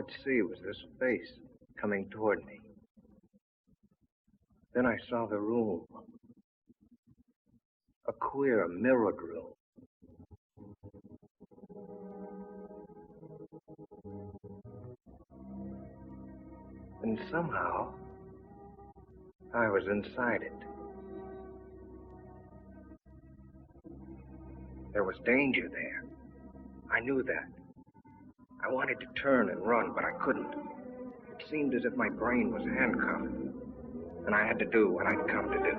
could see was this face coming toward me. Then I saw the room. A queer, mirrored room. And somehow, I was inside it. There was danger there. I knew that. I wanted to turn and run, but I couldn't. It seemed as if my brain was handcuffed, and I had to do what I'd come to do.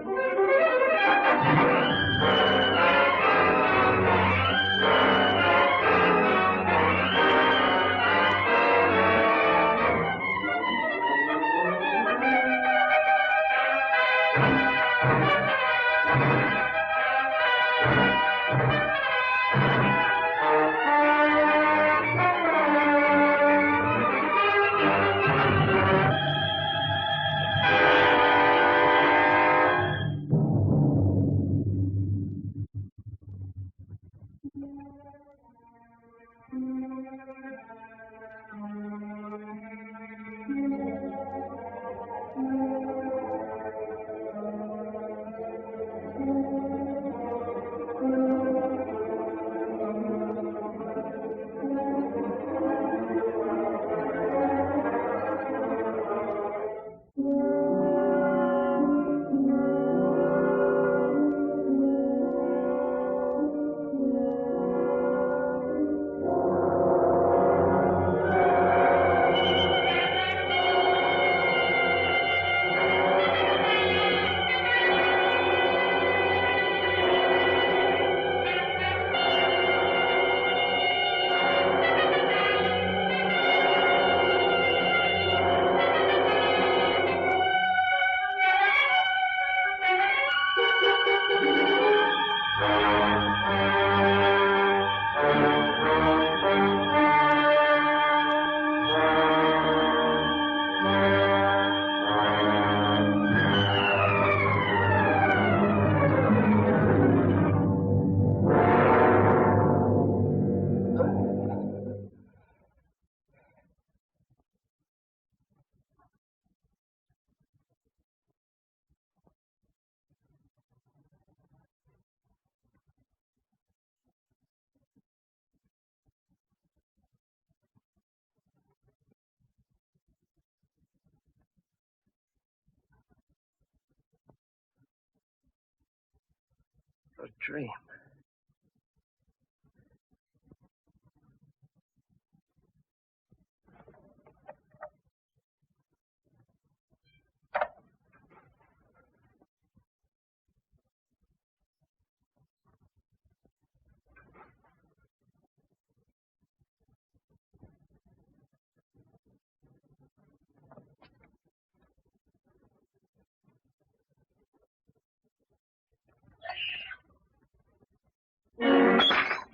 A dream.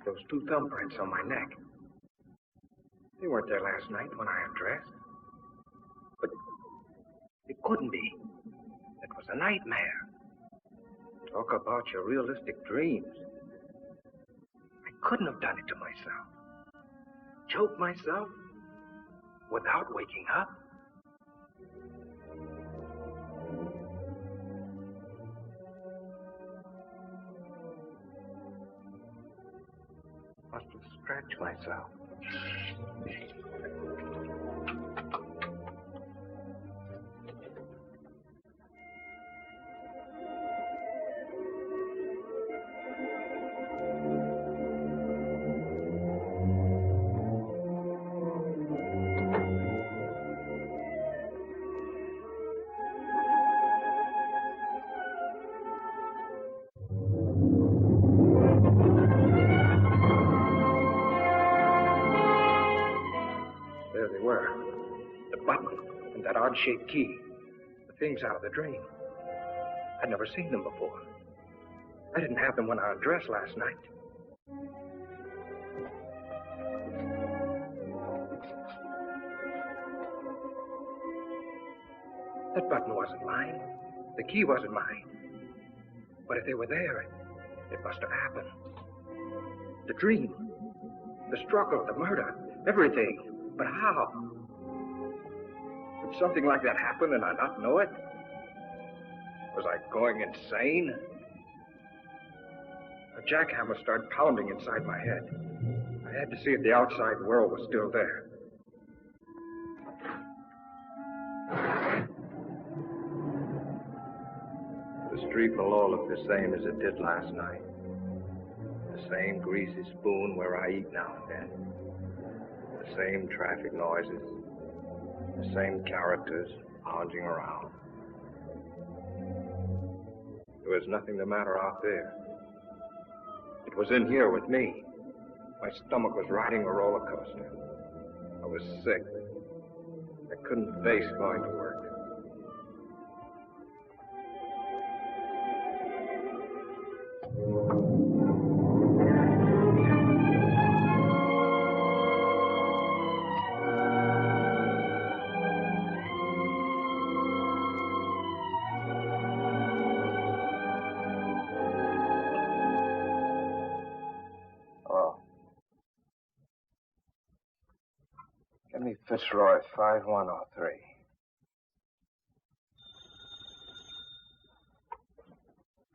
Those two thumbprints on my neck. They weren't there last night when I undressed. But it couldn't be. It was a nightmare. Talk about your realistic dreams. I couldn't have done it to myself. Choke myself without waking up. Must have scratched myself. Odd-shaped key. The things out of the dream. I'd never seen them before. I didn't have them when I undressed last night. That button wasn't mine. The key wasn't mine. But if they were there, it must have happened. The dream, the struggle, the murder, everything. But how? Could something like that happen and I not know it? Was I going insane? A jackhammer started pounding inside my head. I had to see if the outside world was still there. The street below looked the same as it did last night. The same greasy spoon where I eat now and then. The same traffic noises. The same characters lounging around. There was nothing the matter out there. It was in here with me. My stomach was riding a roller coaster. I was sick. I couldn't face going to work. Fitzroy, 5103.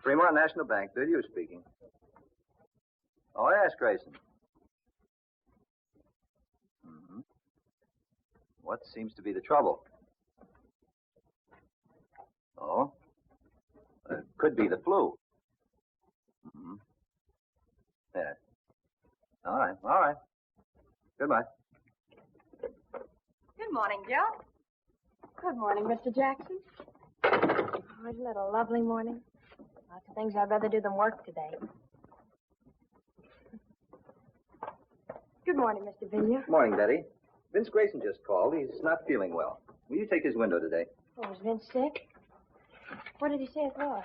Fremont National Bank, Bill speaking. Oh, yes, Grayson. Mm-hmm. What seems to be the trouble? Oh? It could be the flu. Mm-hmm. Yeah. All right. Goodbye. Good morning, Joe. Good morning, Mr. Jackson. Oh, isn't it a lovely morning? Lots of things I'd rather do than work today. Good morning, Mr. Vigneault. Morning, Betty. Vince Grayson just called. He's not feeling well. Will you take his window today? Oh, is Vince sick? What did he say it was?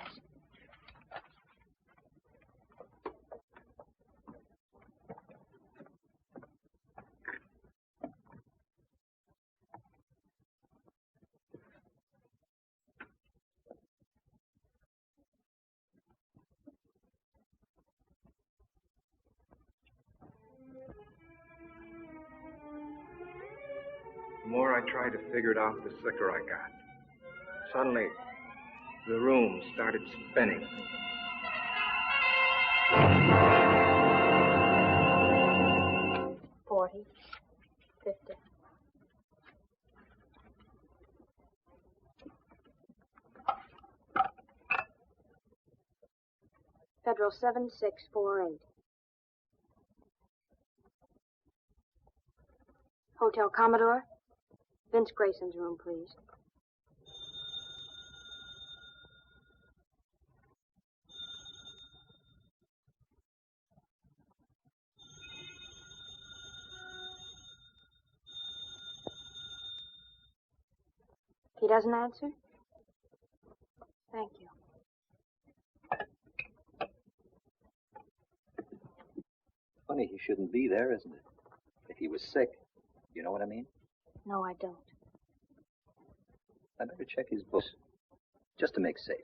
The more I tried to figure it out, the sicker I got. Suddenly, the room started spinning. $40, $50. Federal 7648. Hotel Commodore. Vince Grayson's room, please. He doesn't answer? Thank you. Funny he shouldn't be there, isn't it? If he was sick. You know what I mean? No, I don't. I'd better check his books, just to make safe.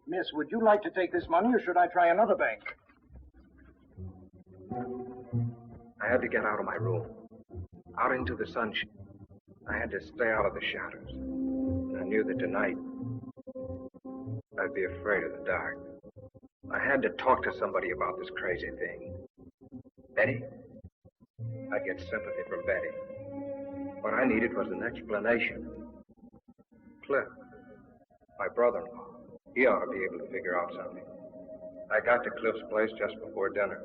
Miss, would you like to take this money, or should I try another bank? I had to get out of my room, out into the sunshine. I had to stay out of the shadows. And I knew that tonight, I'd be afraid of the dark. I had to talk to somebody about this crazy thing. Betty? I'd get sympathy from Betty. What I needed was an explanation. Cliff, my brother-in-law, he ought to be able to figure out something. I got to Cliff's place just before dinner.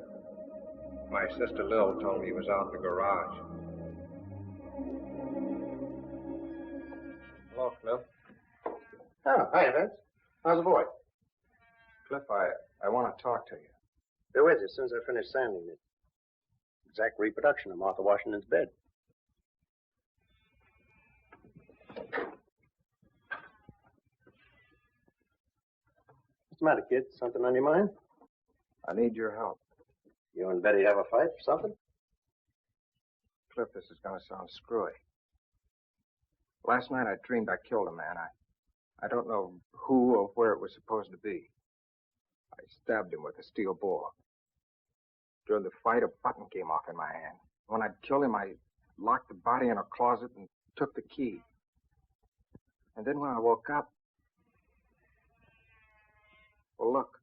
My sister Lil told me he was out in the garage. Hello, Cliff. Oh, hi, Vince. How's the boy? Cliff, I want to talk to you. Be with you as soon as I finish sanding it. Exact reproduction of Martha Washington's bed. What's the matter, kid? Something on your mind? I need your help. You and Betty have a fight or something? Cliff, this is going to sound screwy. Last night I dreamed I killed a man. I don't know who or where it was supposed to be. I stabbed him with a steel bore. During the fight, a button came off in my hand. When I'd killed him, I locked the body in a closet and took the key. And then when I woke up, well, look.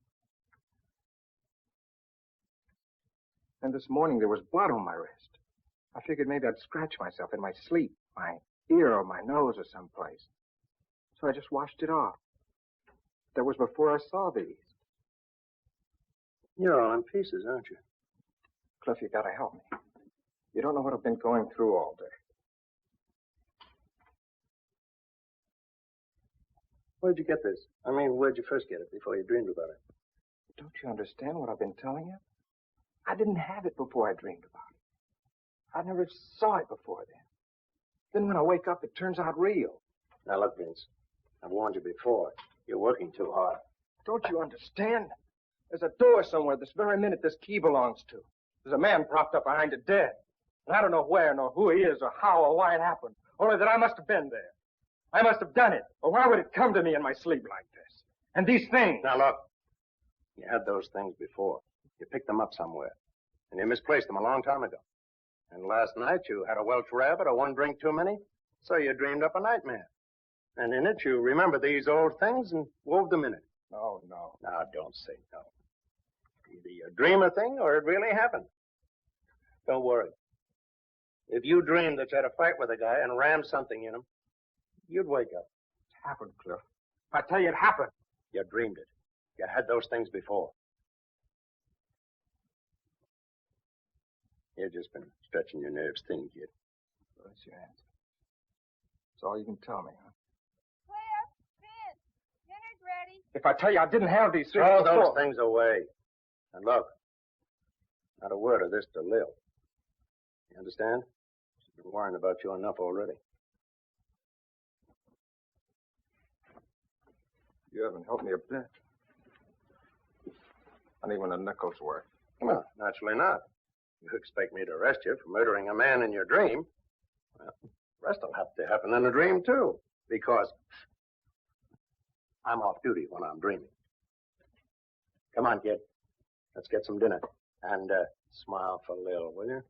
And this morning there was blood on my wrist. I figured maybe I'd scratch myself in my sleep, my ear or my nose or someplace. So I just washed it off. That was before I saw these. You're all in pieces, aren't you? Cliff, you gotta help me. You don't know what I've been going through all day. Where'd you get this? I mean, where'd you first get it before you dreamed about it? Don't you understand what I've been telling you? I didn't have it before I dreamed about it. I never saw it before then. Then when I wake up, it turns out real. Now, look, Vince. I've warned you before. You're working too hard. Don't you understand? There's a door somewhere this very minute this key belongs to. There's a man propped up behind it dead. And I don't know where, nor who he is, or how, or why it happened. Only that I must have been there. I must have done it. Or why would it come to me in my sleep like this? And these things. Now, look. You had those things before. You picked them up somewhere. And you misplaced them a long time ago. And last night you had a Welsh rabbit or one drink too many. So you dreamed up a nightmare. And in it you remembered these old things and wove them in it. No, no. Now, don't say no. Either you dream a thing or it really happened. Don't worry. If you dreamed that you had a fight with a guy and rammed something in him, you'd wake up. It happened, Cliff. I tell you, it happened. You dreamed it. You had those things before. You've just been stretching your nerves thin, kid. Well, that's your answer. That's all you can tell me, huh? Cliff, Vince, dinner's ready. If I tell you I didn't have these things Throw before... those things away. And look, not a word of this to Lil. You understand? She's been worrying about you enough already. You haven't helped me a bit. Not even a nickel's worth. Well, naturally not. You expect me to arrest you for murdering a man in your dream? Well, the rest will have to happen in a dream, too. Because I'm off duty when I'm dreaming. Come on, kid. Let's get some dinner. And smile for Lil, will you?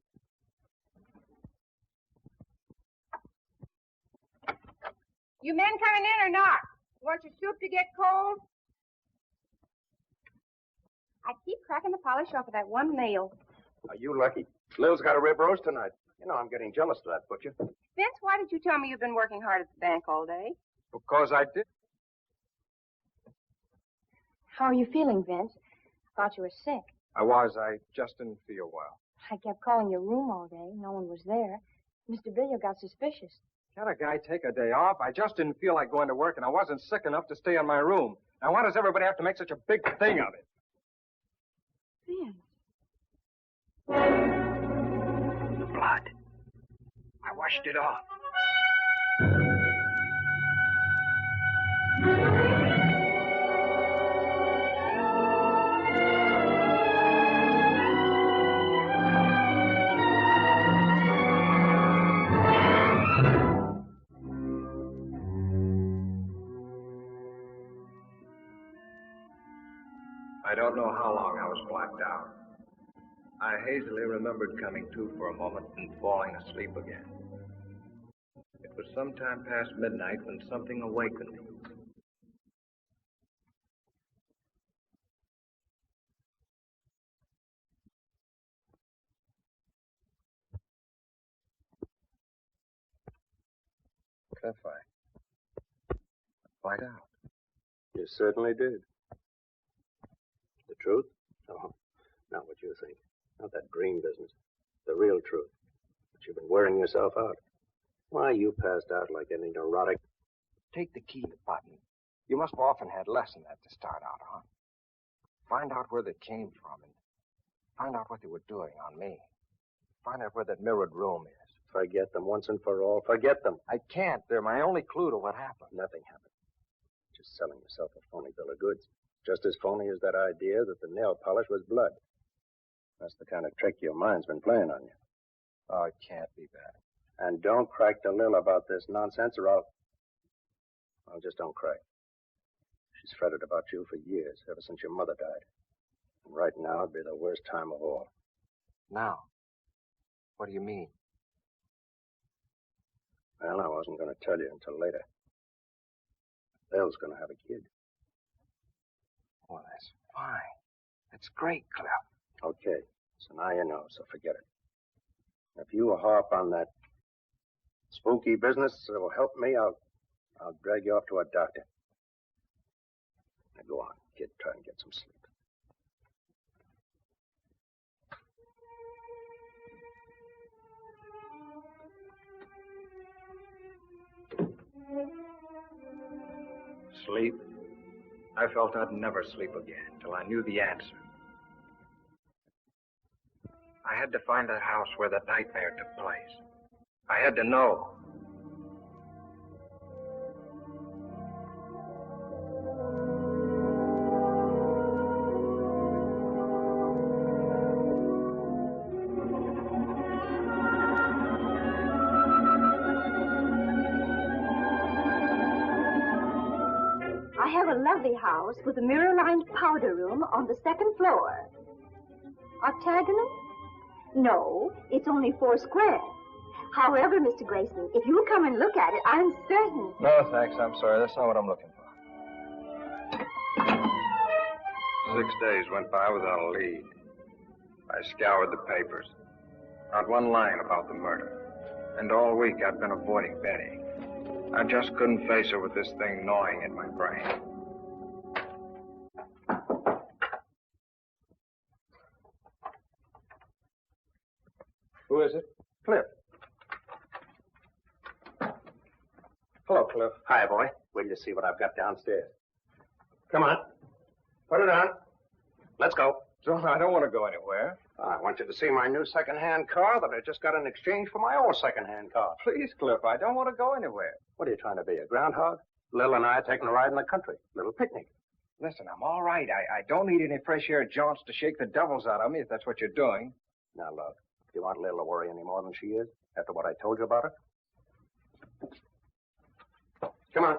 You men coming in or not? You want your soup to get cold? I keep cracking the polish off of that one nail. Are you lucky? Lil's got a rib roast tonight. You know I'm getting jealous of that butcher. Vince, why did you tell me you've been working hard at the bank all day? Because I did. How are you feeling, Vince? I thought you were sick. I was. I just didn't feel well. I kept calling your room all day. No one was there. Mr. Billiard got suspicious. Can't a guy take a day off? I just didn't feel like going to work, and I wasn't sick enough to stay in my room. Now, why does everybody have to make such a big thing of it? Vince. Blood. I washed it off. I don't know how long I was blacked out. I hazily remembered coming to for a moment and falling asleep again. It was sometime past midnight when something awakened me. Cliff, I blacked out. You certainly did. The truth? No, not what you think. Not that dream business. The real truth. But you've been wearing yourself out. Why, you passed out like any neurotic. Take the key, Button. You must have often had less than that to start out on. Find out where they came from and find out what they were doing on me. Find out where that mirrored room is. Forget them once and for all. Forget them. I can't. They're my only clue to what happened. Nothing happened. Just selling yourself a phony bill of goods. Just as phony as that idea that the nail polish was blood. That's the kind of trick your mind's been playing on you. Oh, it can't be that. And don't crack to Lil about this nonsense or I'll just don't crack. She's fretted about you for years, ever since your mother died. And right now it'd be the worst time of all. Now? What do you mean? Well, I wasn't going to tell you until later. Bill's going to have a kid. Well, that's fine. That's great, Cliff. Okay, so now you know, so forget it. If you harp on that spooky business that will help me, I'll drag you off to a doctor. Now go on, kid, try and get some sleep. Sleep? I felt I'd never sleep again till I knew the answer. I had to find that house where that nightmare took place. I had to know. I have a lovely house with a mirror-lined powder room on the second floor. Octagonal? No, it's only 4 square. However, Mr. Grayson, if you'll come and look at it, I'm certain. No, thanks. I'm sorry. That's not what I'm looking for. 6 days went by without a lead. I scoured the papers. Not one line about the murder. And all week I'd been avoiding Betty. I just couldn't face her with this thing gnawing at my brain. Who is it? Cliff. Hello, Cliff. Hi, boy. Wait till you see what I've got downstairs. Come on. Put it on. Let's go. John, I don't want to go anywhere. I want you to see my new second-hand car that I just got in exchange for my old second-hand car. Please, Cliff, I don't want to go anywhere. What are you trying to be, a groundhog? Lil and I are taking a ride in the country. Little picnic. Listen, I'm all right. I don't need any fresh air jaunts to shake the devils out of me, if that's what you're doing. Now, look, do you want Lil to worry any more than she is after what I told you about her? Come on.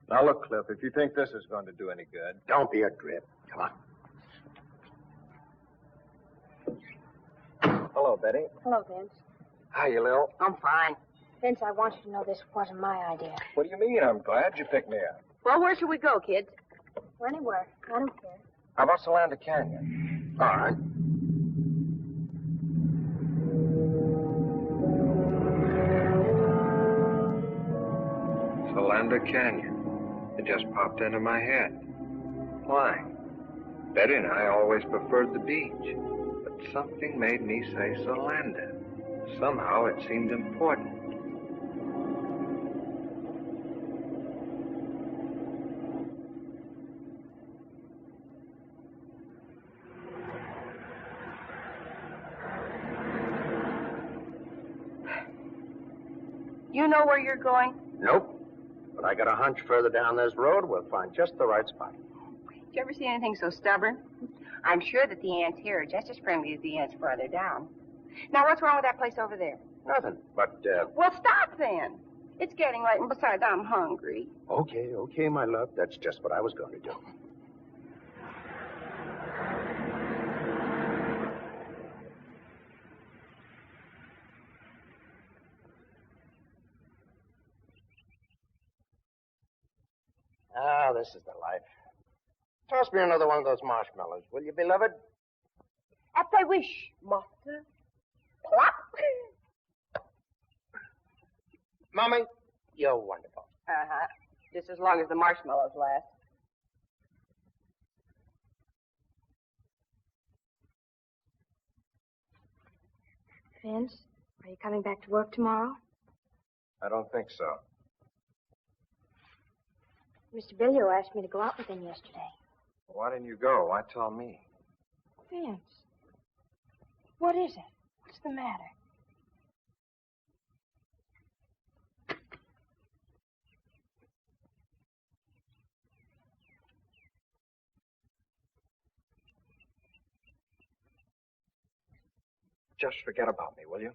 Now, look, Cliff, if you think this is going to do any good... Don't be a drip. Come on. Hello, Betty. Hello, Vince. Hiya, Lil. I'm fine. Vince, I want you to know this wasn't my idea. What do you mean? I'm glad you picked me up. Well, where should we go, kids? Anywhere. I don't care. How about Solanda Canyon? All right. Solanda Canyon. It just popped into my head. Why? Betty and I always preferred the beach. But something made me say Solanda. Somehow it seemed important. You know where you're going? Nope. But I got a hunch further down this road, we'll find just the right spot. Did you ever see anything so stubborn? I'm sure that the ants here are just as friendly as the ants farther down. Now, what's wrong with that place over there? Nothing. But, Well, stop then. It's getting late, and besides, I'm hungry. okay, my love. That's just what I was going to do. Ah, this is the life. Toss me another one of those marshmallows, will you, beloved? At thy wish, master. Plop. Mommy, you're wonderful. Uh-huh. Just as long as the marshmallows last. Vince, are you coming back to work tomorrow? I don't think so. Mr. Billio asked me to go out with him yesterday. Why didn't you go? Why tell me? Vince, what is it? What's the matter? Just forget about me, will you?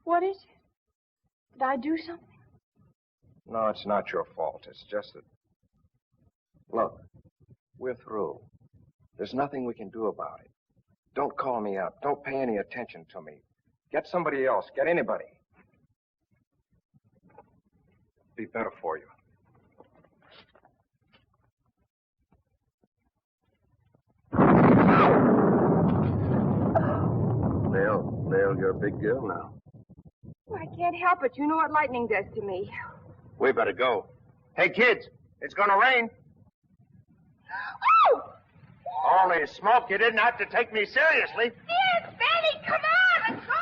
What is it? Did I do something? No, it's not your fault. It's just that... Look, We're through. There's nothing we can do about it. Don't call me up. Don't pay any attention to me. Get somebody else. Get anybody. Be better for you. Dale, you're a big girl now. Well, I can't help it. You know what lightning does to me. We better go. Hey, kids, it's gonna rain. Oh! Holy smoke, you didn't have to take me seriously. Yes, Benny, come on, let's go!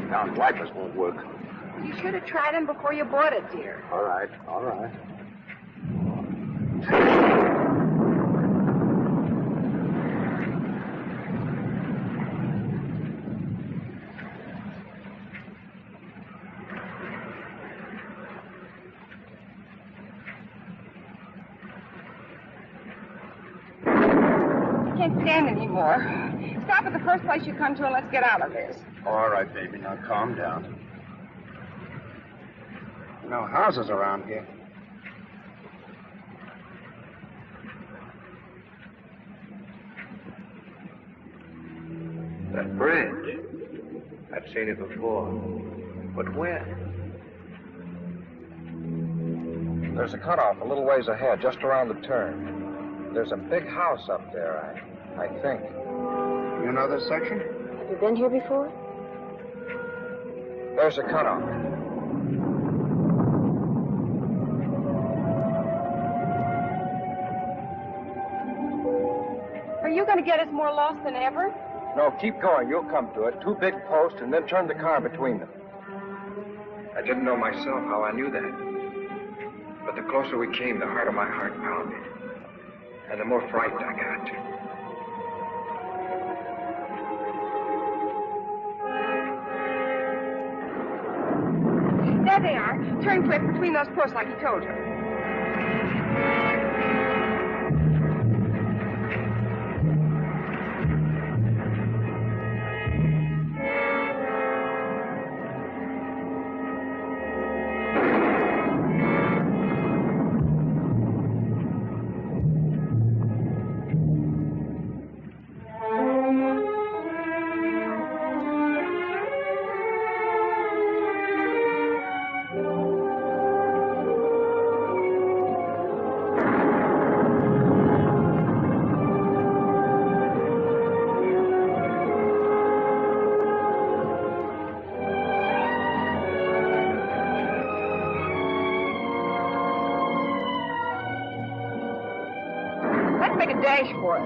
Now, wipers won't work. You should have tried them before you bought it, dear. All right, all right. I can't stand anymore. Stop at the first place you come to and let's get out of this. All right, baby, now calm down. No houses around here. That bridge. I've seen it before. But where? There's a cutoff a little ways ahead, just around the turn. There's a big house up there, I think. You know this section? Have you been here before? There's a cutoff. Are you going to get us more lost than ever? No, keep going. You'll come to it. 2 big posts, and then turn the car between them. I didn't know myself how I knew that. But the closer we came, the harder my heart pounded. And the more frightened I got. There they are. Turn quick between those posts like he told you. Make a dash for it.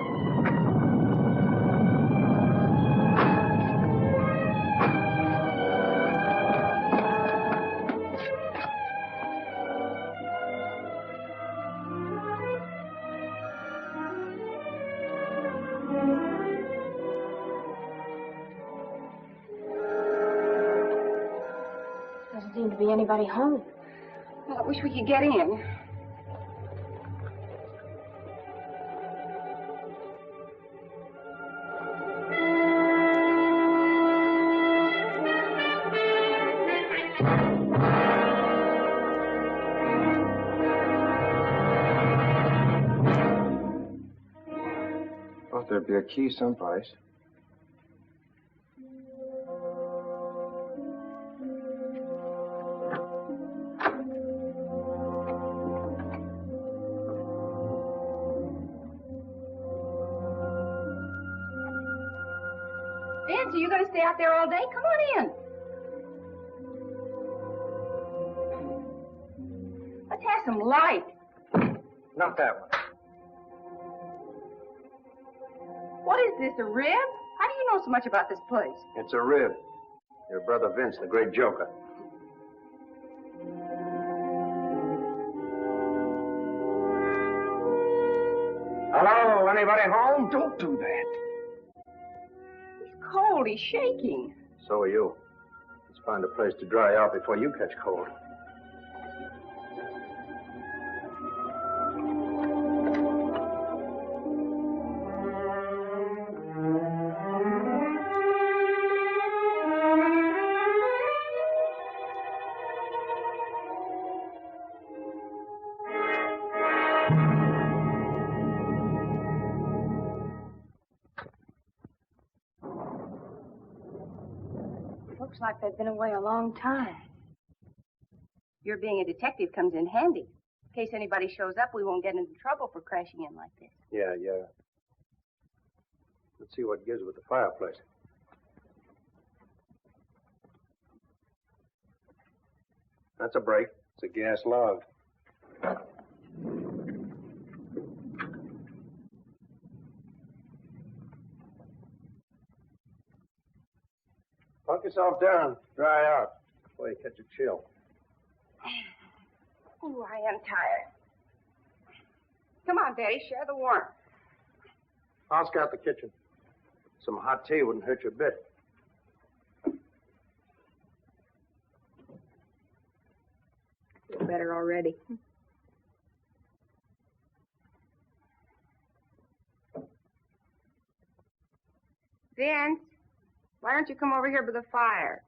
Doesn't seem to be anybody home. Well, I wish we could get in. Thought there'd be a key someplace. Vince, are you going to stay out there all day? Come on in. Let's have some light. Not that one. What is this, a rib? How do you know so much about this place? It's a rib. Your brother Vince, the great joker. Hello, anybody home? Don't do that. He's only shaking. So are you. Let's find a place to dry out before you catch cold. Looks like they've been away a long time. Your being a detective comes in handy. In case anybody shows up, we won't get into trouble for crashing in like this. Yeah. Let's see what gives with the fireplace. That's a break. It's a gas log. Punk yourself down. Dry out before you catch a chill. Ooh, I am tired. Come on, Betty, share the warmth. I'll scout the kitchen. Some hot tea wouldn't hurt you a bit. Feel better already. Vince, why don't you come over here by the fire?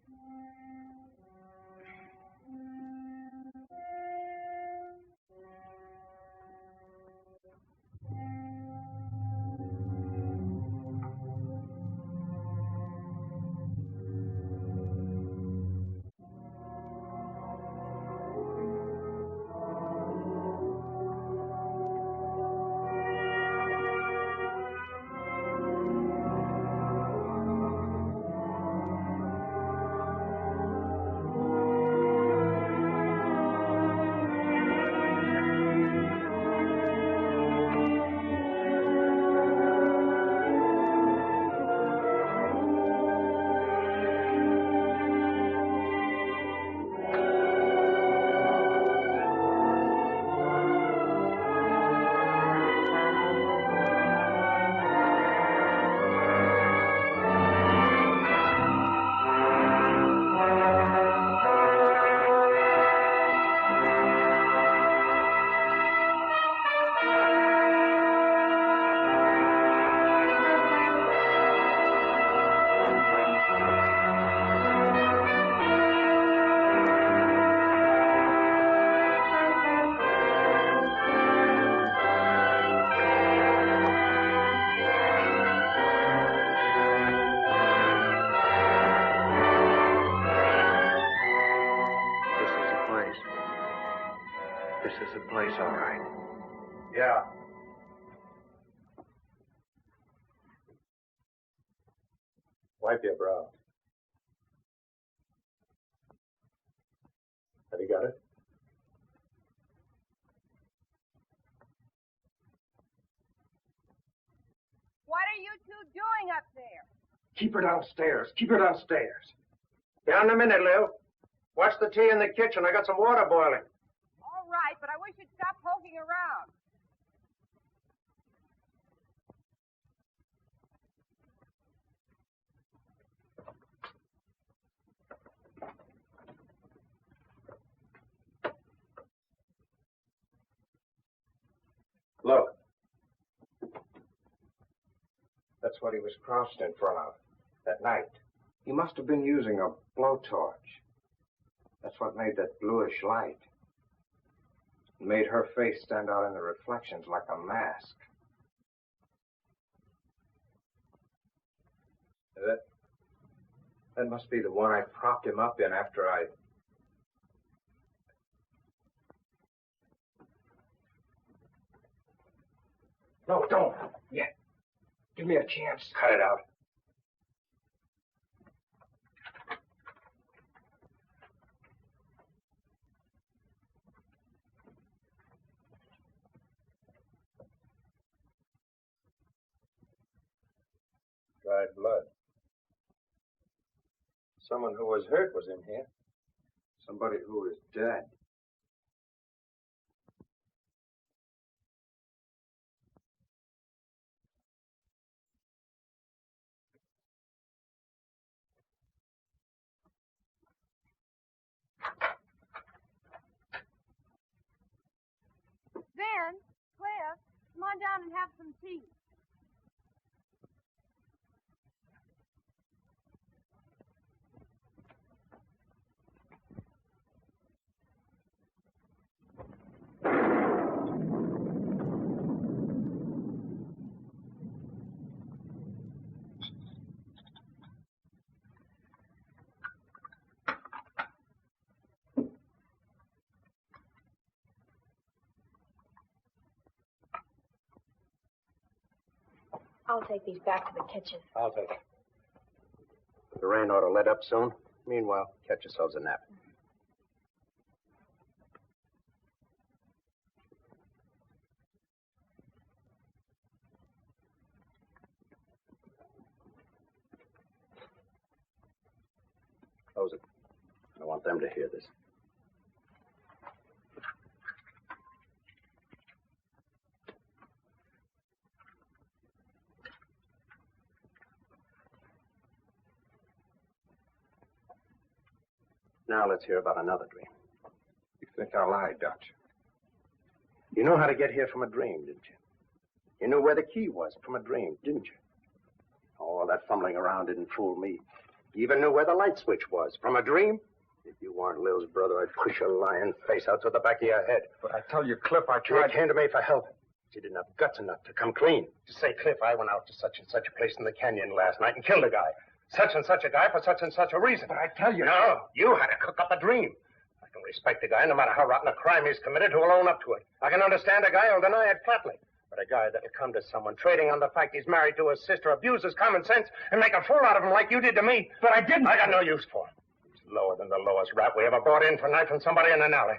This is the place, all right. Yeah. Wipe your brow. Have you got it? What are you two doing up there? Keep her downstairs. Keep her downstairs. Down in a minute, Lil. Watch the tea in the kitchen. I got some water boiling. All right, but I wish you'd stop poking around. Look. That's what he was crossed in front of that night. He must have been using a blowtorch. That's what made that bluish light. It made her face stand out in the reflections like a mask. That must be the one I propped him up in after I... No, don't. Yet. Give me a chance. Cut it out. Dried blood. Someone who was hurt was in here. Somebody who is dead. Ben, Cliff, come on down and have some tea. I'll take these back to the kitchen. I'll take it. The rain ought to let up soon. Meanwhile, catch yourselves a nap. Close it. I don't want them to hear this. Now let's hear about another dream. You think I lied, don't you? You know how to get here from a dream, didn't you? You knew where the key was from a dream, didn't you? All that fumbling around didn't fool me. You even knew where the light switch was from a dream. If you weren't Lil's brother, I'd push your lying face out to the back of your head. But I tell you, Cliff, I You tried. came to me for help. But you didn't have guts enough to come clean. To say, Cliff, I went out to such and such a place in the canyon last night and killed a guy. Such and such a guy for such and such a reason. But I tell you. No, you had to cook up a dream. I can respect a guy, no matter how rotten a crime he's committed, who will own up to it. I can understand a guy who'll deny it flatly. But a guy that'll come to someone trading on the fact he's married to his sister, abuse his common sense, and make a fool out of him like you did to me. But I didn't. I got no use for him. He's lower than the lowest rat we ever brought in for knifing somebody in an alley.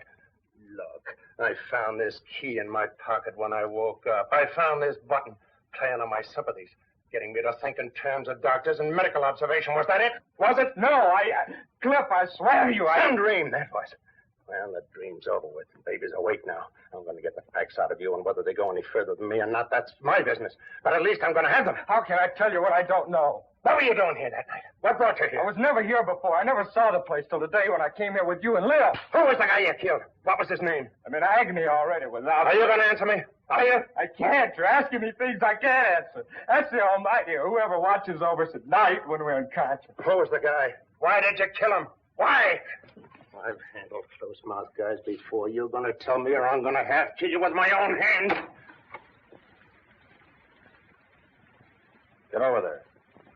Look, I found this key in my pocket when I woke up. I found this button playing on my sympathies, getting me to think in terms of doctors and medical observation. Was that it? Was it? No, Cliff, I swear to you, Some dream, that was it. Well, the dream's over with. The baby's awake now. I'm going to get the facts out of you, and whether they go any further than me or not, that's my business. But at least I'm going to have them. How can I tell you what I don't know? What were you doing here that night? What brought you here? I was never here before. I never saw the place till the day when I came here with you and Lil. Who was the guy you killed? What was his name? I'm in agony already without... Are you going to answer me? Are you? I can't. You're asking me things I can't answer. That's the Almighty, or whoever watches over us at night when we're unconscious. Who was the guy? Why did you kill him? Why? I've handled close-mouthed guys before. You're going to tell me, or I'm going to have to kill you with my own hand. Get over there.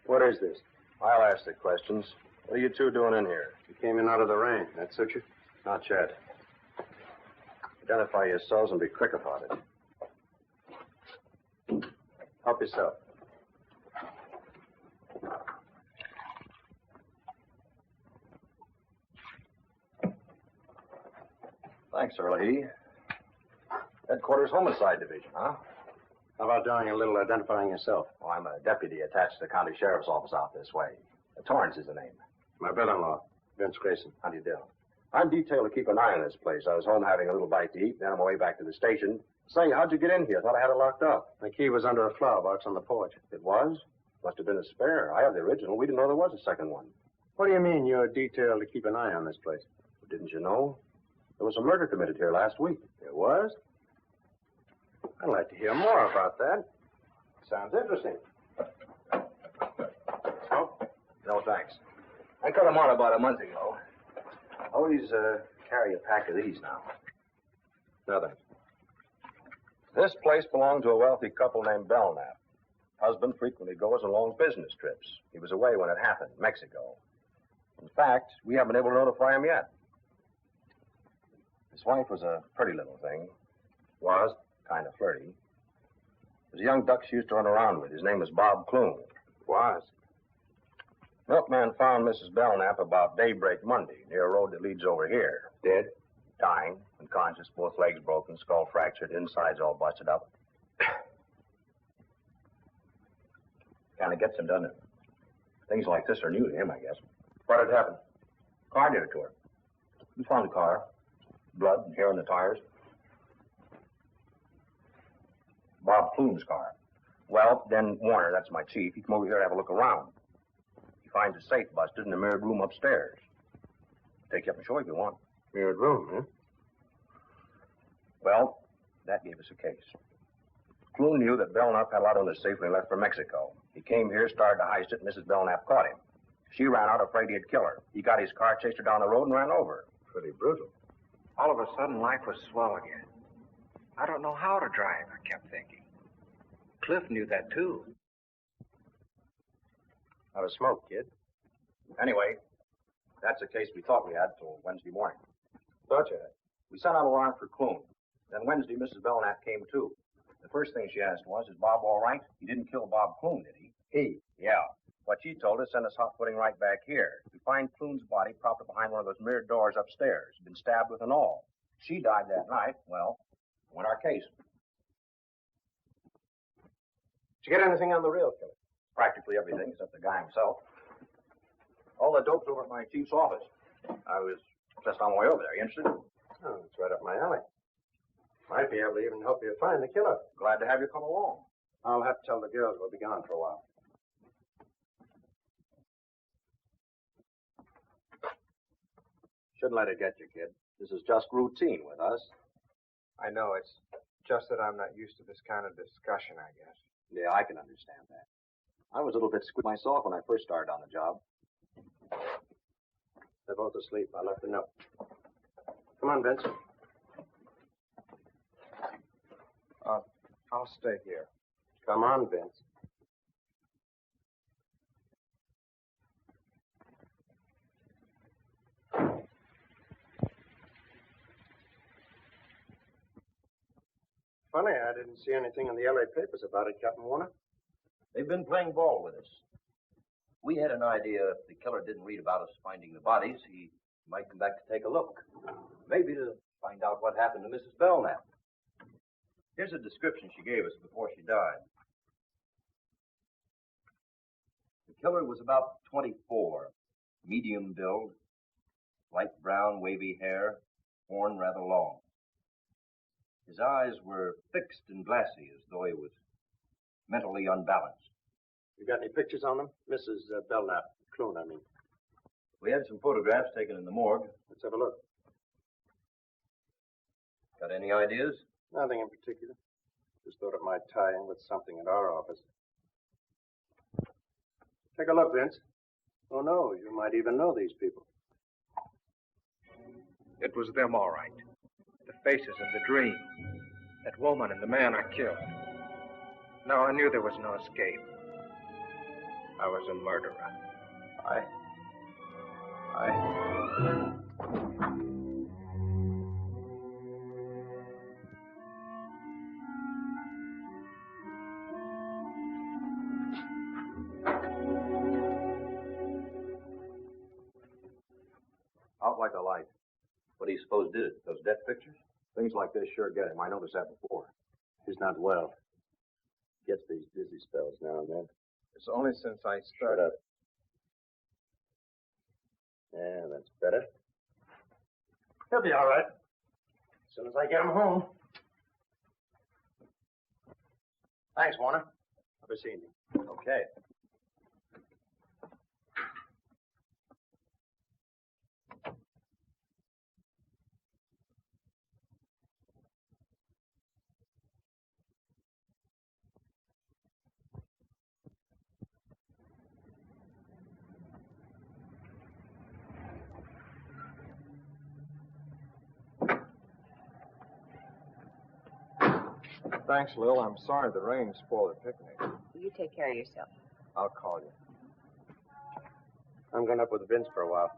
What is this? I'll ask the questions. What are you two doing in here? You came in out of the rain. That suit you? Not yet. Identify yourselves and be quick about it. Help yourself. Thanks, Early. Headquarters Homicide Division, huh? How about doing a little identifying yourself? Oh, I'm a deputy attached to the county sheriff's office out this way. Torrance is the name. My brother-in-law, Vince Grayson. How do you do? I'm detailed to keep an eye on this place. I was home having a little bite to eat, then on my way back to the station. Say, how'd you get in here? Thought I had it locked up. The key was under a flower box on the porch. It was? Must have been a spare. I have the original. We didn't know there was a second one. What do you mean you're detailed to keep an eye on this place? Didn't you know? There was a murder committed here last week. There was? I'd like to hear more about that. Sounds interesting. Oh? No, thanks. I cut them on about a month ago. Always carry a pack of these now. Nothing. This place belonged to a wealthy couple named Belknap. Husband frequently goes on long business trips. He was away when it happened, Mexico. In fact, we haven't been able to notify him yet. His wife was a pretty little thing. Was kind of flirty. Was a young duck she used to run around with. His name was Bob Clune. Was? Milkman found Mrs. Belknap about daybreak Monday, near a road that leads over here. Dead? Dying, unconscious, both legs broken, skull fractured, insides all busted up. Kind of gets him, doesn't it? Things like this are new to him, I guess. What had happened? Car did it to her. We found the car. Blood and hair on the tires. Bob Clune's car. Well, then Warner, that's my chief, he come over here to have a look around. He finds a safe busted in the mirrored room upstairs. Take you up and show you if you want. Mirrored room, huh? Well, That gave us a case. Clune knew that Belknap had a lot on his safe when he left for Mexico. He came here, started to heist it, and Mrs. Belknap caught him. She ran out afraid he'd kill her. He got his car, chased her down the road, and ran over her. Pretty brutal. All of a sudden, life was swell again. I don't know how to drive, I kept thinking. Cliff knew that, too. Not a smoke, kid. Anyway, that's a case we thought we had till Wednesday morning. Thought you had. We sent out a warrant for Clune. Then Wednesday, Mrs. Belknap came, too. The first thing she asked was, is Bob all right? He didn't kill Bob Clune, did he? He? Yeah. What she told us sent us hot-footing right back here. We find Clune's body propped behind one of those mirrored doors upstairs. Been stabbed with an awl. She died that night. Well, won our case. Did you get anything on the real killer? Practically everything except the guy himself. All the dope's over at my chief's office. I was just on my way over there. You interested? Oh, it's right up my alley. Might be able to even help you find the killer. Glad to have you come along. I'll have to tell the girls we'll be gone for a while. Shouldn't let it get you, kid. This is just routine with us. I know, it's just that I'm not used to this kind of discussion, I guess. Yeah, I can understand that. I was a little bit squeamish myself when I first started on the job. They're both asleep. I left a note. Come on, Vince. I'll stay here. Come on, Vince. Funny, I didn't see anything in the LA papers about it, Captain Warner. They've been playing ball with us. We had an idea if the killer didn't read about us finding the bodies, he might come back to take a look. Maybe to find out what happened to Mrs. Belknap. Here's a description she gave us before she died. The killer was about 24, medium build, light brown, wavy hair, worn rather long. His eyes were fixed and glassy, as though he was mentally unbalanced. You got any pictures on them? Mrs. Belknap. Clune, I mean. We had some photographs taken in the morgue. Let's have a look. Got any ideas? Nothing in particular. Just thought it might tie in with something at our office. Take a look, Vince. Oh, no, you might even know these people. It was them, all right. The faces and the dream. That woman and the man I killed. Now I knew there was no escape. I was a murderer. Out like a light. What do you suppose did it? Those death pictures? Things like this sure get him. I noticed that before. He's not well. Gets these dizzy spells now and then. It's only since I Shut started. up. Yeah, that's better. He'll be all right. As soon as I get him home. Thanks, Warner. I'll be seeing you. Okay. Thanks, Lil. I'm sorry the rain spoiled the picnic. You take care of yourself. I'll call you. I'm going up with Vince for a while.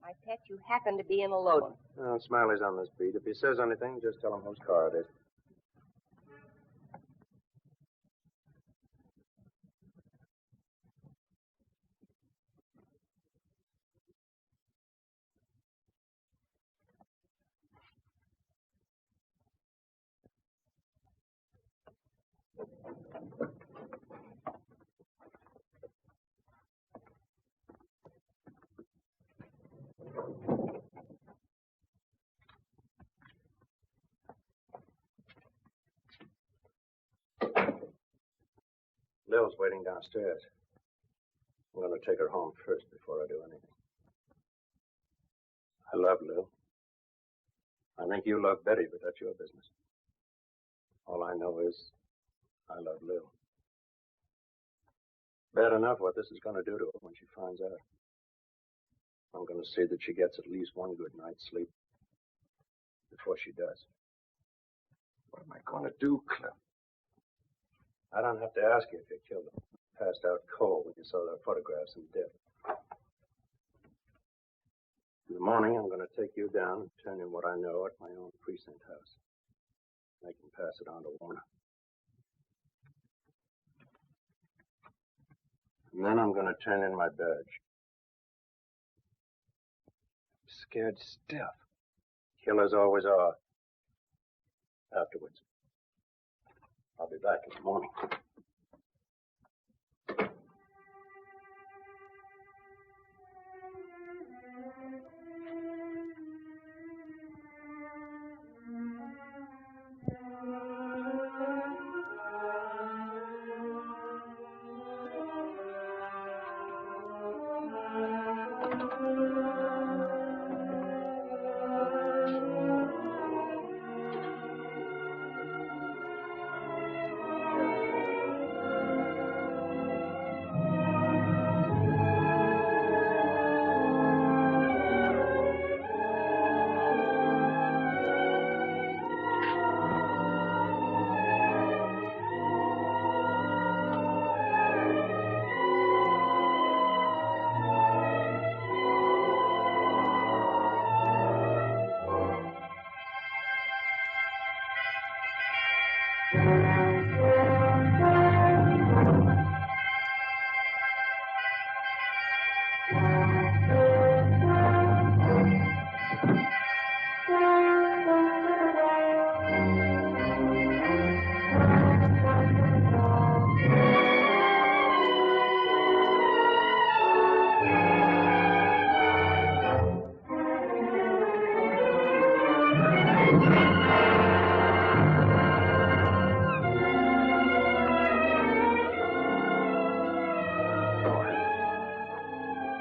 My pet, you happen to be in a load. Oh, Smiley's on this beat. If he says anything, just tell him whose car it is. Lil's waiting downstairs. I'm going to take her home first before I do anything. I love Lil. I think you love Betty, but that's your business. All I know is I love Lil. Bad enough what this is going to do to her when she finds out. I'm going to see that she gets at least one good night's sleep before she does. What am I going to do, Cliff? I don't have to ask you if you killed him. Passed out cold when you saw their photographs and dead. In the morning, I'm going to take you down and turn in what I know at my own precinct house. I can pass it on to Warner. And then I'm going to turn in my badge. Scared stiff. Killers always are. Afterwards. I'll be back in the morning.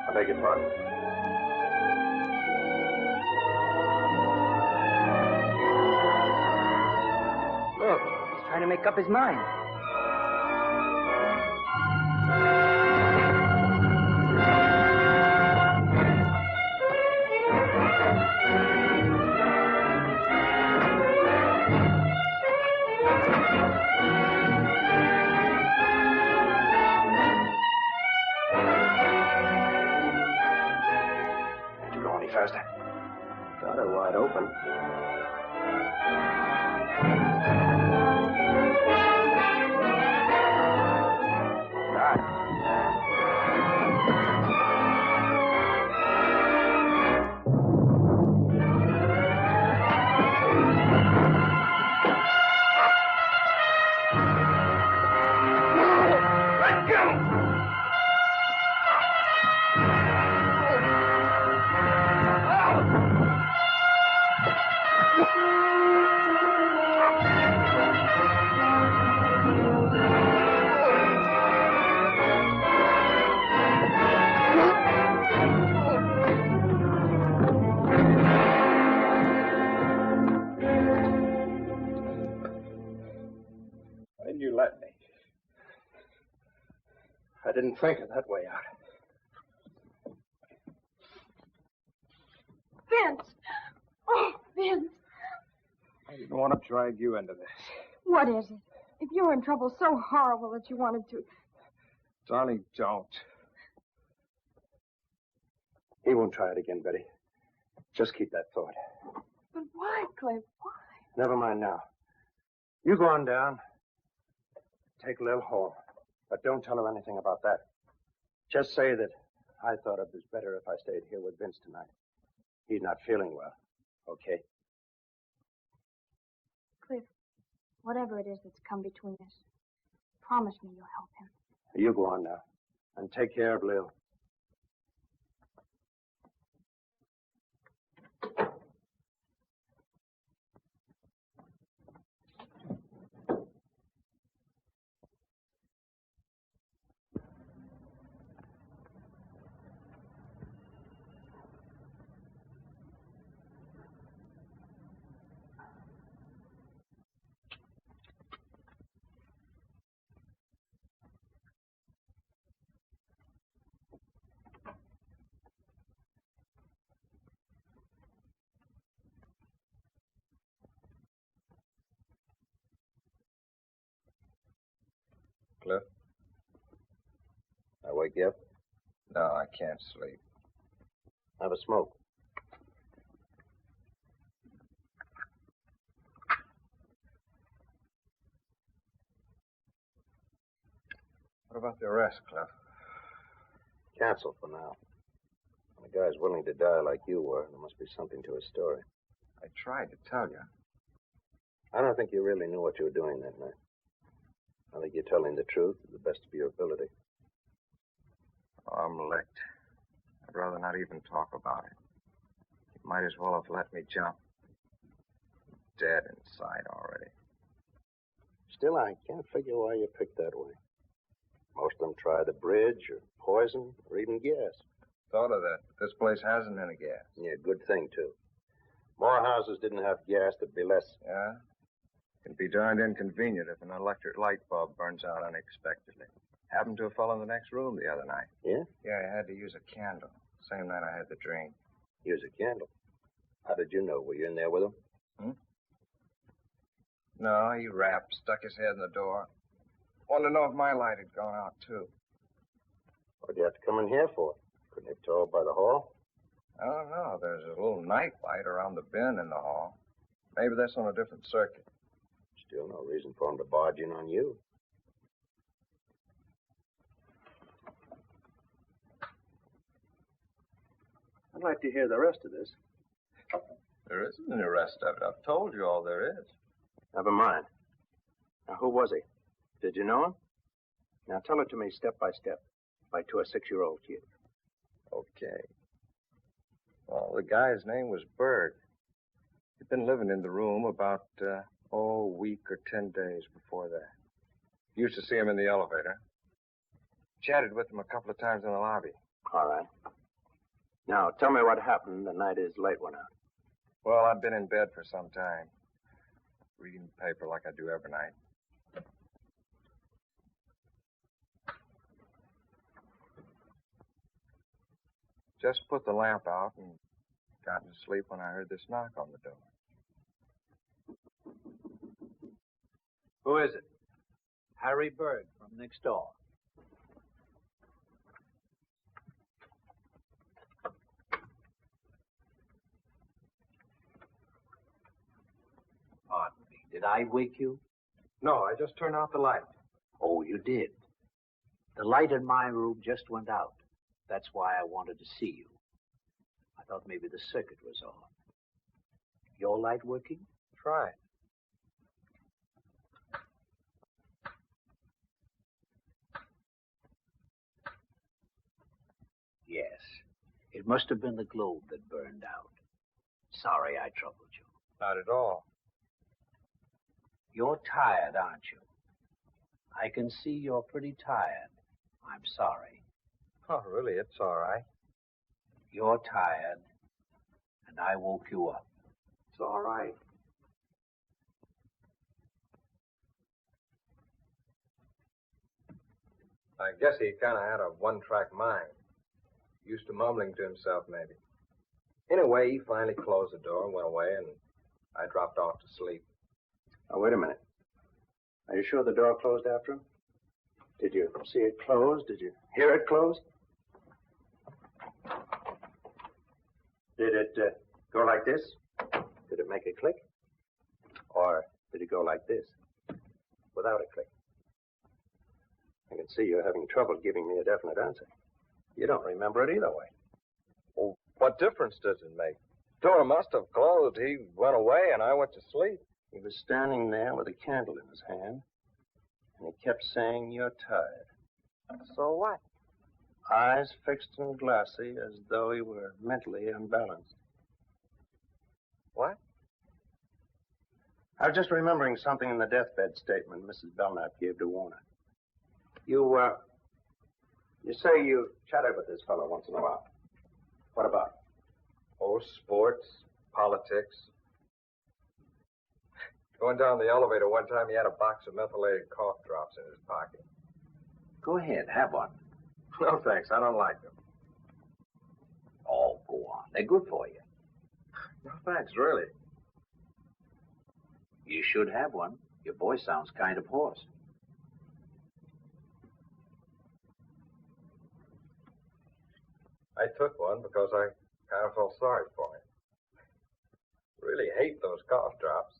I beg your pardon. Look, he's trying to make up his mind. Faster. Got her wide open. Let go! You let me. I didn't think of that way out. Vince! Oh, Vince! I didn't want to drag you into this. What is it? If you were in trouble so horrible that you wanted to... Darling, don't. He won't try it again, Betty. Just keep that thought. But why, Cliff? Why? Never mind now. You go on down. Take Lil home. But don't tell her anything about that. Just say that I thought it was better if I stayed here with Vince tonight. He's not feeling well. Okay? Cliff, whatever it is that's come between us, promise me you'll help him. You go on now. And take care of Lil. Cliff? I wake you up? No, I can't sleep. Have a smoke. What about the arrest, Cliff? Cancel for now. When a guy's willing to die like you were, there must be something to his story. I tried to tell you. I don't think you really knew what you were doing that night. I think you're telling the truth to the best of your ability. Oh, I'm licked. I'd rather not even talk about it. You might as well have let me jump. I'm dead inside already. Still, I can't figure why you picked that way. Most of them try the bridge or poison or even gas. Thought of that, but this place hasn't any gas. Yeah, good thing, too. More houses didn't have gas, there'd be less. Yeah? Can be darned inconvenient if an electric light bulb burns out unexpectedly. Happened to a fellow in the next room the other night. Yeah? Yeah, I had to use a candle. Same night I had the dream. Use a candle. How did you know? Were you in there with him? No, he rapped, stuck his head in the door. Wanted to know if my light had gone out, too. What'd you have to come in here for? Couldn't you tow by the hall? I don't know. There's a little night light around the bin in the hall. Maybe that's on a different circuit. Still no reason for him to barge in on you. I'd like to hear the rest of this. There isn't any rest of it. I've told you all there is. Never mind. Now, who was he? Did you know him? Now, tell it to me step by step, like to a 6-year-old kid. Okay. Well, the guy's name was Berg. He'd been living in the room about, a week or 10 days before that. Used to see him in the elevator. Chatted with him a couple of times in the lobby. All right. Now, tell me what happened the night his light went out. Well, I'd been in bed for some time. Reading the paper like I do every night. Just put the lamp out and got to sleep when I heard this knock on the door. Who is it? Harry Berg from next door. Pardon me. Did I wake you? No, I just turned out the light. Oh, you did. The light in my room just went out. That's why I wanted to see you. I thought maybe the circuit was off. Your light working? Try it. Yes. It must have been the globe that burned out. Sorry I troubled you. Not at all. You're tired, aren't you? I can see you're pretty tired. I'm sorry. Oh, really? It's all right. You're tired, and I woke you up. It's all right. I guess he kind of had a one-track mind. Used to mumbling to himself, maybe. Anyway, he finally closed the door and went away, and I dropped off to sleep. Now, wait a minute. Are you sure the door closed after him? Did you see it close? Did you hear it close? Did it go like this? Did it make a click? Or did it go like this? Without a click? I can see you're having trouble giving me a definite answer. You don't remember it either way. Well, what difference does it make? Door must have closed. He went away, and I went to sleep. He was standing there with a candle in his hand, and he kept saying, "You're tired." So what? Eyes fixed and glassy as though he were mentally unbalanced. What? I was just remembering something in the deathbed statement Mrs. Belknap gave to Warner. You say you chatted with this fellow once in a while. What about? Oh, sports, politics. Going down the elevator one time, he had a box of methylated cough drops in his pocket. Go ahead, have one. No, thanks. I don't like them. Oh, go on. They're good for you. No, thanks, really. You should have one. Your voice sounds kind of hoarse. I took one because I kind of felt sorry for him. Really hate those cough drops.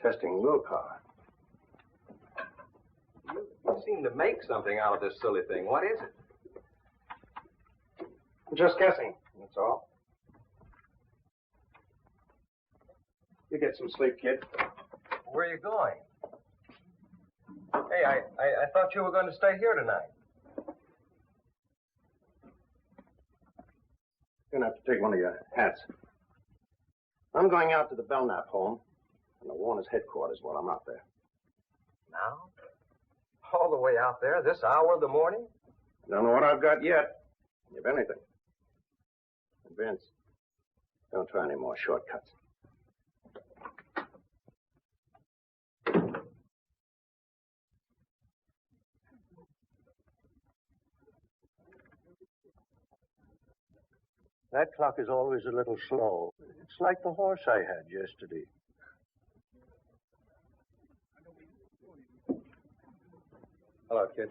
Testing willpower. You seem to make something out of this silly thing. What is it? I'm just guessing, that's all. You get some sleep, kid. Where are you going? Hey, I thought you were going to stay here tonight. You're going to have to take one of your hats. I'm going out to the Belknap home and the Warner's headquarters while I'm out there. Now? All the way out there, this hour of the morning? Don't know what I've got yet, if anything. And Vince, don't try any more shortcuts. That clock is always a little slow. It's like the horse I had yesterday. Hello, kid.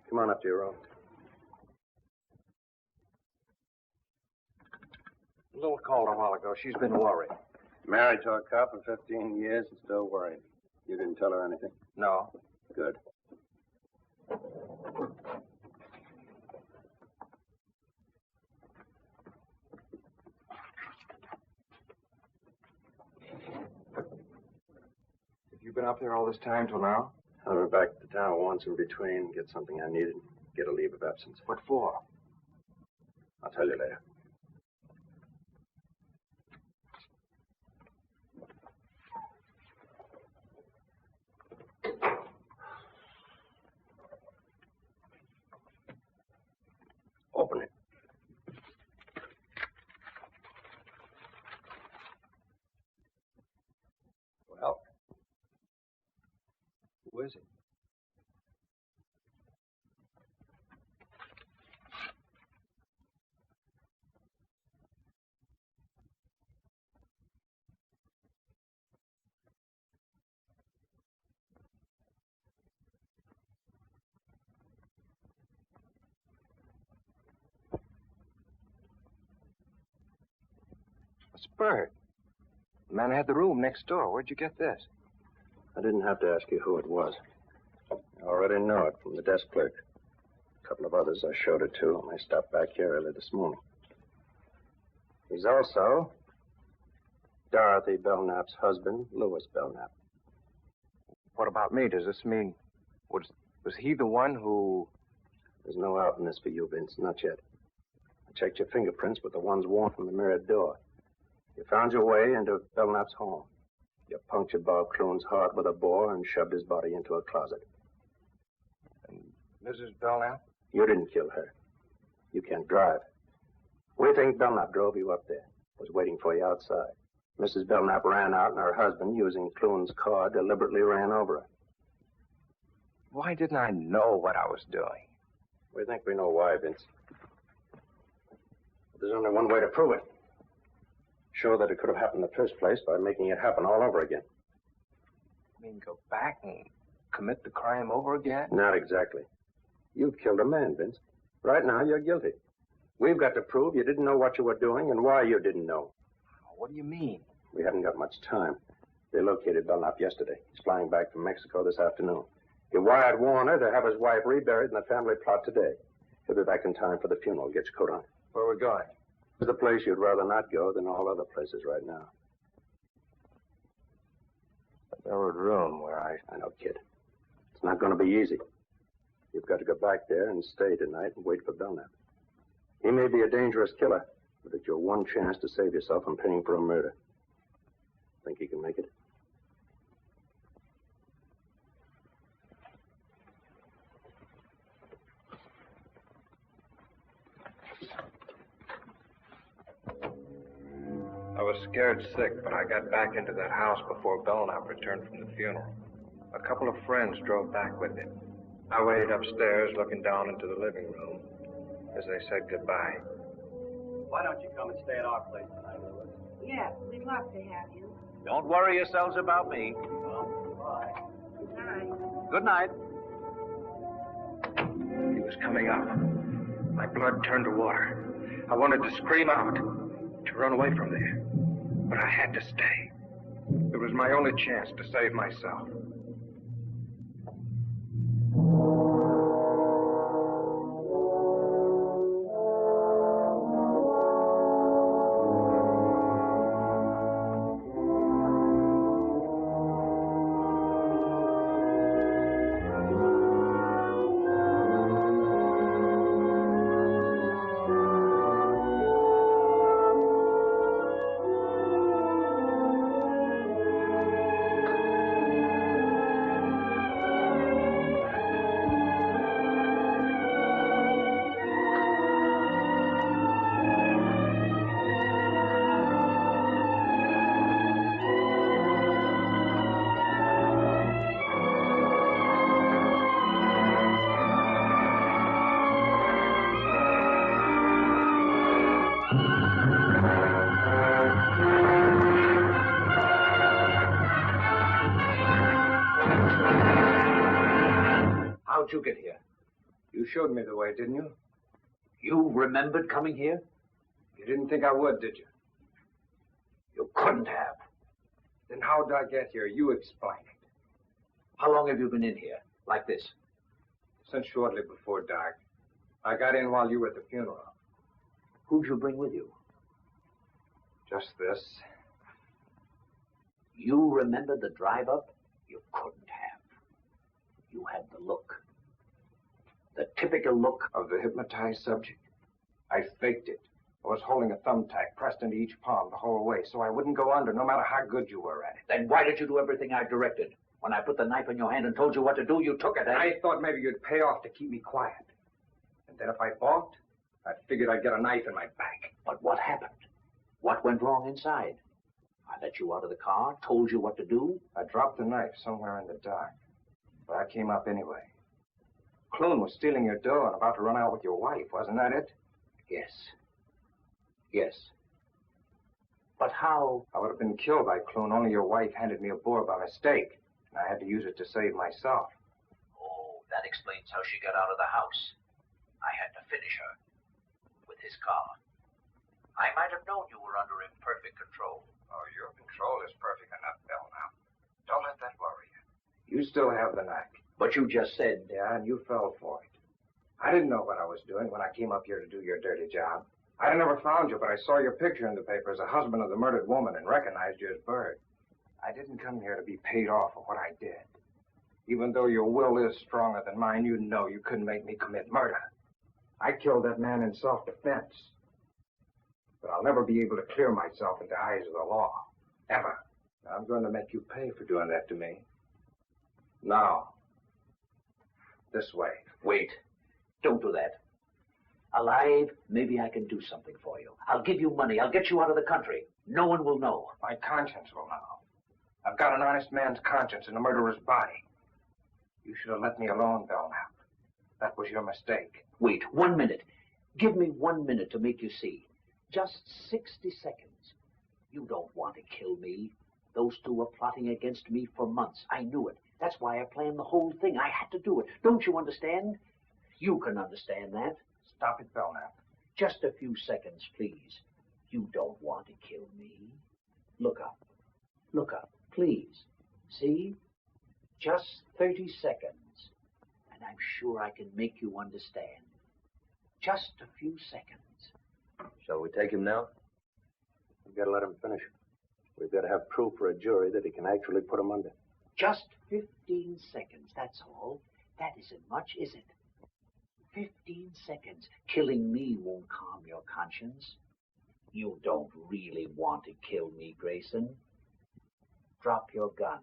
Come on up to your room. Lil called a while ago. She's been worried. Married to a cop for 15 years and still worried. You didn't tell her anything? No. Good. Have you been up there all this time till now? I went back to town once in between, get something I needed, get a leave of absence. What for? I'll tell you later. Open it. Well, who is it? It's Bert. The man had the room next door. Where'd you get this? I didn't have to ask you who it was. I already know it from the desk clerk. A couple of others I showed it to when I stopped back here early this morning. He's also Dorothy Belknap's husband, Louis Belknap. What about me? Does this mean... Was he the one who... There's no out in this for you, Vince. Not yet. I checked your fingerprints with the ones worn from the mirrored door. You found your way into Belknap's home. You punctured Bob Clune's heart with a bore and shoved his body into a closet. And Mrs. Belknap? You didn't kill her. You can't drive. We think Belknap drove you up there. Was waiting for you outside. Mrs. Belknap ran out and her husband, using Clune's car, deliberately ran over her. Why didn't I know what I was doing? We think we know why, Vince. But there's only one way to prove it. Show that it could have happened in the first place by making it happen all over again. You mean go back and commit the crime over again? Not exactly. You've killed a man, Vince. Right now, you're guilty. We've got to prove you didn't know what you were doing and why you didn't know. What do you mean? We haven't got much time. They located Belknap yesterday. He's flying back from Mexico this afternoon. He wired Warner to have his wife reburied in the family plot today. He'll be back in time for the funeral. Get your coat on. Where are we going? It's the place you'd rather not go than all other places right now. The mirrored room where I know, kid. It's not going to be easy. You've got to go back there and stay tonight and wait for Belknap. He may be a dangerous killer, but it's your one chance to save yourself from paying for a murder. Think he can make it? I was scared sick, but I got back into that house before Belknap returned from the funeral. A couple of friends drove back with him. I waited upstairs looking down into the living room as they said goodbye. Why don't you come and stay at our place tonight, Louis? Yes, we'd love to have you. Don't worry yourselves about me. Good night. Good night. He was coming up. My blood turned to water. I wanted to scream out, to run away from there. But I had to stay. It was my only chance to save myself. How'd you get here? You showed me the way, didn't you? You remembered coming here? You didn't think I would, did you? You couldn't have. Then how did I get here? You explain it. How long have you been in here? Like this? Since shortly before dark. I got in while you were at the funeral. Who'd you bring with you? Just this. You remember the drive up? You couldn't have. You had the look. The typical look Of the hypnotized subject. I faked it. I was holding a thumbtack pressed into each palm the whole way so I wouldn't go under no matter how good you were at it. Then why did you do everything I directed? When I put the knife in your hand and told you what to do, you took it, eh? I thought maybe you'd pay off to keep me quiet. And then if I balked, I figured I'd get a knife in my back. But what happened? What went wrong inside? I let you out of the car, told you what to do. I dropped the knife somewhere in the dark. But I came up anyway. Clune was stealing your dough and about to run out with your wife, wasn't that it? Yes. Yes. But how? I would have been killed by Clune, only your wife handed me a board by mistake. And I had to use it to save myself. Oh, that explains how she got out of the house. I had to finish her. With his car. I might have known you were under imperfect control. Oh, your control is perfect enough, Bill, now. Don't let that worry you. You still have the knack. But you just said... Yeah, and you fell for it. I didn't know what I was doing when I came up here to do your dirty job. I'd never found you, but I saw your picture in the paper as a husband of the murdered woman and recognized you as Bird. I didn't come here to be paid off for what I did. Even though your will is stronger than mine, you know you couldn't make me commit murder. I killed that man in self-defense. But I'll never be able to clear myself in the eyes of the law. Ever. I'm going to make you pay for doing that to me. Now. This way. Wait. Don't do that. Alive, maybe I can do something for you. I'll give you money. I'll get you out of the country. No one will know. My conscience will know. I've got an honest man's conscience in a murderer's body. You should have let me alone, Belknap. That was your mistake. Wait, 1 minute. Give me 1 minute to make you see. Just 60 seconds. You don't want to kill me. Those two were plotting against me for months. I knew it. That's why I planned the whole thing. I had to do it. Don't you understand? You can understand that. Stop it, Belknap. Just a few seconds, please. You don't want to kill me. Look up. Look up, please. See? Just 30 seconds. And I'm sure I can make you understand. Just a few seconds. Shall we take him now? We've got to let him finish. We've got to have proof for a jury that he can actually put him under. Just 15 seconds, that's all. That isn't much, is it? 15 seconds. Killing me won't calm your conscience. You don't really want to kill me, Grayson. Drop your gun.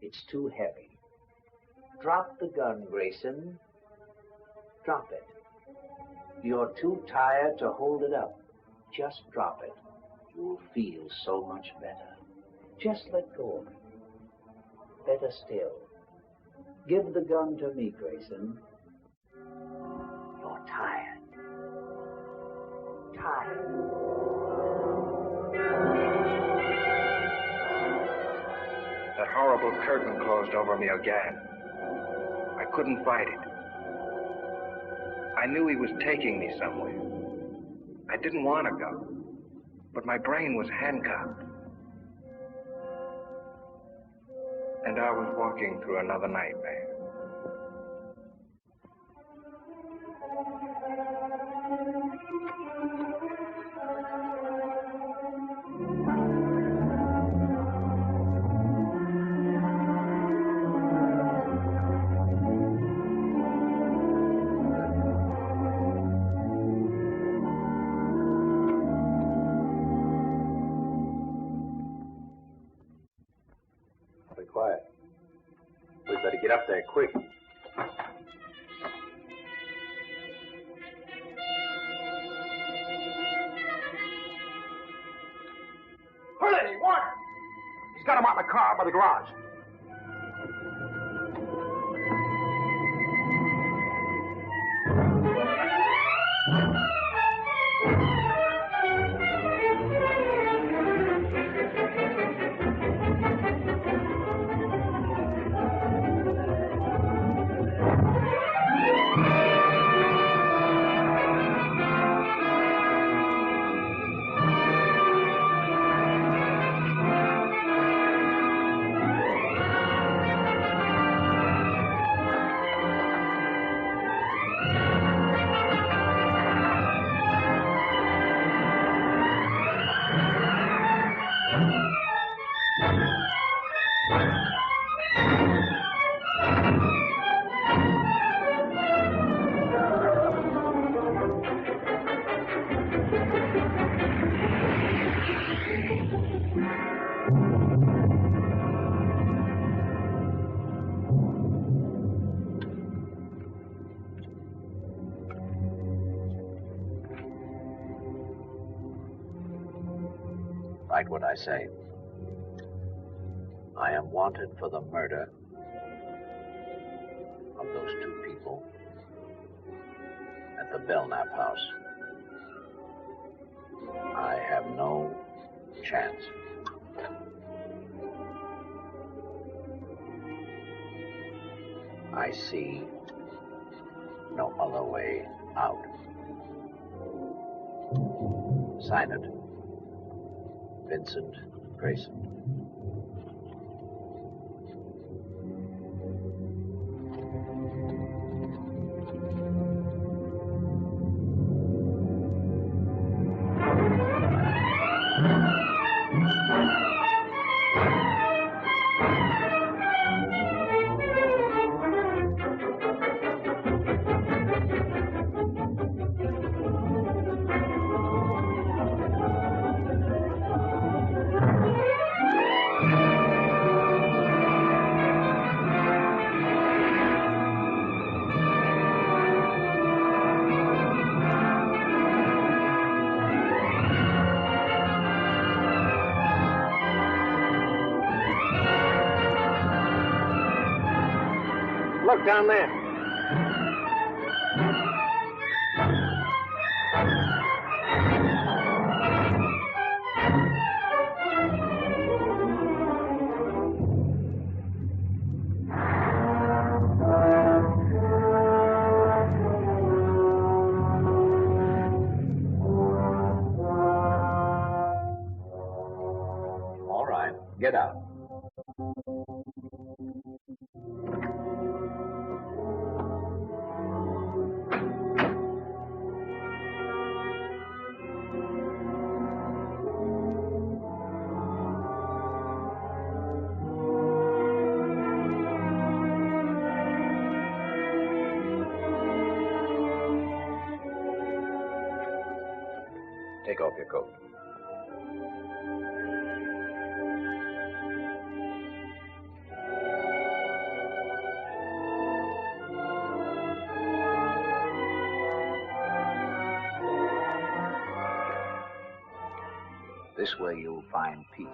It's too heavy. Drop the gun, Grayson. Drop it. You're too tired to hold it up. Just drop it. You'll feel so much better. Just let go of it. Better still. Give the gun to me, Grayson. You're tired. Tired. That horrible curtain closed over me again. I couldn't fight it. I knew he was taking me somewhere. I didn't want to go, but my brain was handcuffed. And I was walking through another nightmare. Be quiet. We'd better get up there quick. Hurley, Warner! He's got him out in the car by the garage. Write what I say. I am wanted for the murder of those two people at the Belknap house. I have no chance. I see no other way out. Sign it. Vincent Grayson. Look down there. All right, get out. Take off your coat. This way you'll find peace.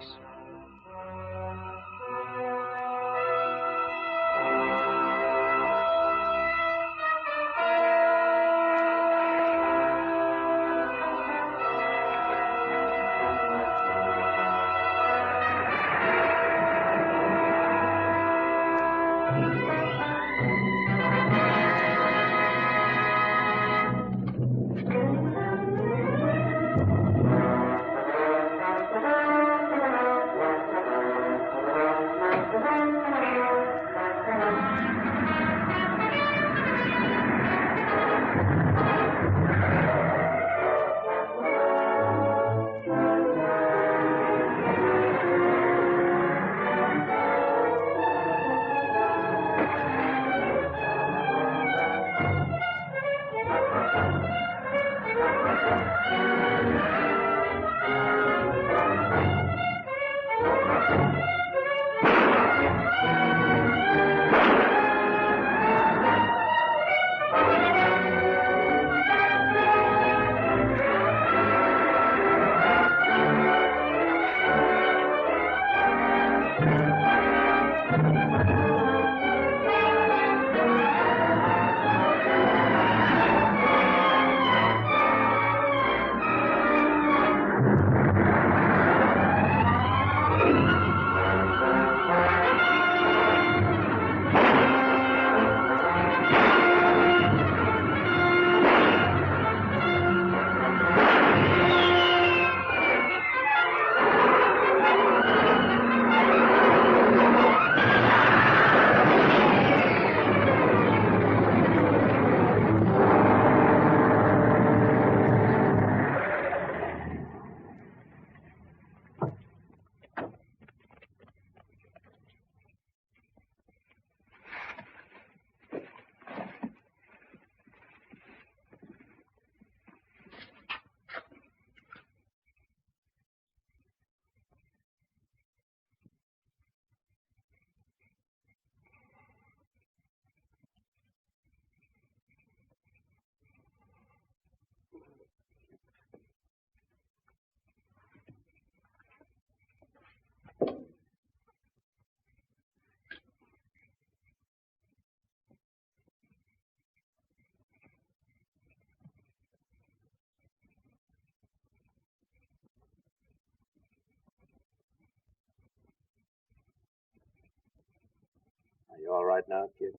Are you all right now, kid?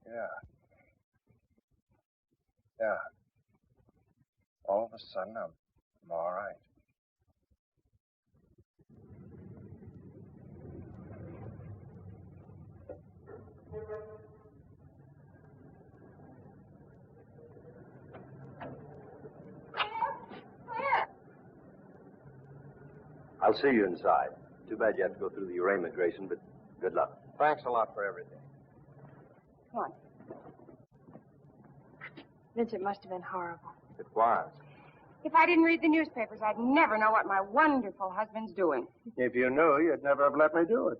Yeah. Yeah. All of a sudden, I'm all right. I'll see you inside. Too bad you have to go through your immigration, but good luck. Thanks a lot for everything. Come on. Vince, it must have been horrible. It was. If I didn't read the newspapers, I'd never know what my wonderful husband's doing. If you knew, you'd never have let me do it.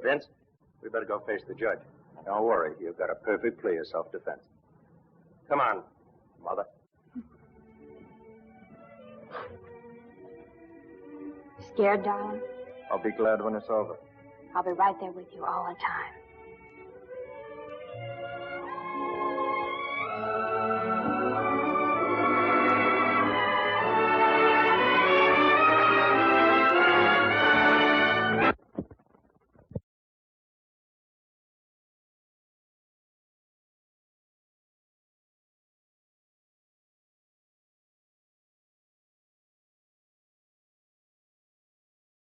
Vince, we better go face the judge. Don't worry, you've got a perfect plea of self-defense. Come on, Mother. Scared, darling? I'll be glad when it's over. I'll be right there with you all the time.